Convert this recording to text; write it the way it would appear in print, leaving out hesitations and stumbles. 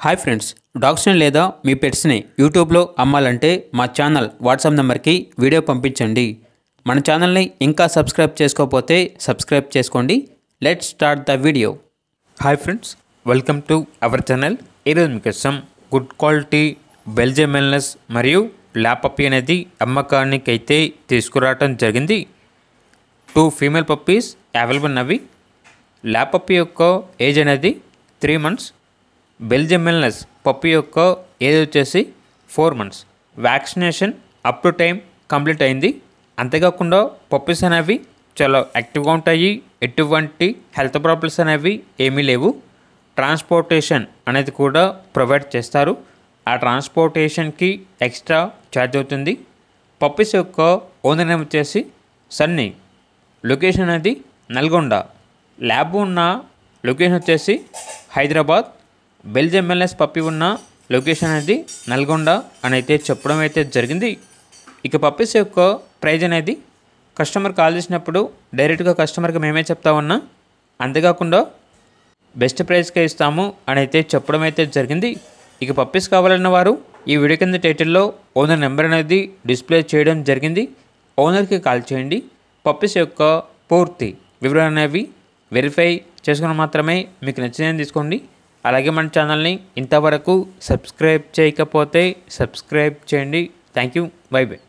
Hi friends, డాగ్స్ని లేదా మీ పెట్స్ని యూట్యూబ్లో అమ్మాలంటే మా ఛానల్ వాట్సాప్ నెంబర్కి వీడియో పంపించండి. మన ఛానల్ని ఇంకా సబ్స్క్రైబ్ చేసుకోకపోతే సబ్స్క్రైబ్ చేసుకోండి. Let's start the video. Hi friends, welcome to our channel. ఈరోజు మీకోసం గుడ్ క్వాలిటీ బెల్జియం మెల్నెస్ మరియు ల్యాబ్ పప్పీ అనేది అమ్మకానికి అయితే తీసుకురావడం జరిగింది. 2 ఫీమేల్ పప్పీస్ అవైలబుల్ ఉన్నవి. ల్యాబ్ పప్పీ యొక్క ఏజ్ అనేది 3 months. బెల్జియం మెల్నెస్ పప్పీ యొక్క ఏజ్ వచ్చేసి 4 months. Vaccination up to time complete అయింది. అంతేకాకుండా పప్పీస్ అనేవి చాలా యాక్టివ్గా ఉంటాయి. ఎటువంటి హెల్త్ ప్రాబ్లమ్స్ అనేవి ఏమీ లేవు. ట్రాన్స్పోర్టేషన్ అనేది కూడా ప్రొవైడ్ చేస్తారు. ఆ ట్రాన్స్పోర్టేషన్కి ఎక్స్ట్రా ఛార్జ్ అవుతుంది. పప్పీస్ యొక్క ఓనర్ నేమ్ వచ్చేసి సన్నీ. లొకేషన్ అనేది నల్గొండ. ల్యాబ్ ఉన్న లొకేషన్ వచ్చేసి హైదరాబాద్. బెల్జియం మెల్నెస్ పప్పీ ఉన్న లొకేషన్ అనేది నల్గొండ అని అయితే చెప్పడం అయితే జరిగింది. ఇక పప్పీస్ యొక్క ప్రైజ్ అనేది కస్టమర్ కాల్ చేసినప్పుడు డైరెక్ట్గా కస్టమర్కి మేమే చెప్తా ఉన్నా. అంతేకాకుండా బెస్ట్ ప్రైస్కే ఇస్తాము అని అయితే చెప్పడం అయితే జరిగింది. ఇక పప్పీస్ కావాలన్న వారు ఈ వీడియో కింద టైటిల్లో ఓనర్ నెంబర్ అనేది డిస్ప్లే చేయడం జరిగింది. ఓనర్కి కాల్ చేయండి. పప్పీస్ యొక్క పూర్తి వివరాలు అనేవి వెరిఫై చేసుకుని మాత్రమే మీకు నచ్చిందని తీసుకోండి. అలాగే మన ఛానల్ని ఇంతవరకు సబ్స్క్రైబ్ చేయకపోతే సబ్స్క్రైబ్ చేయండి. Thank you. By by.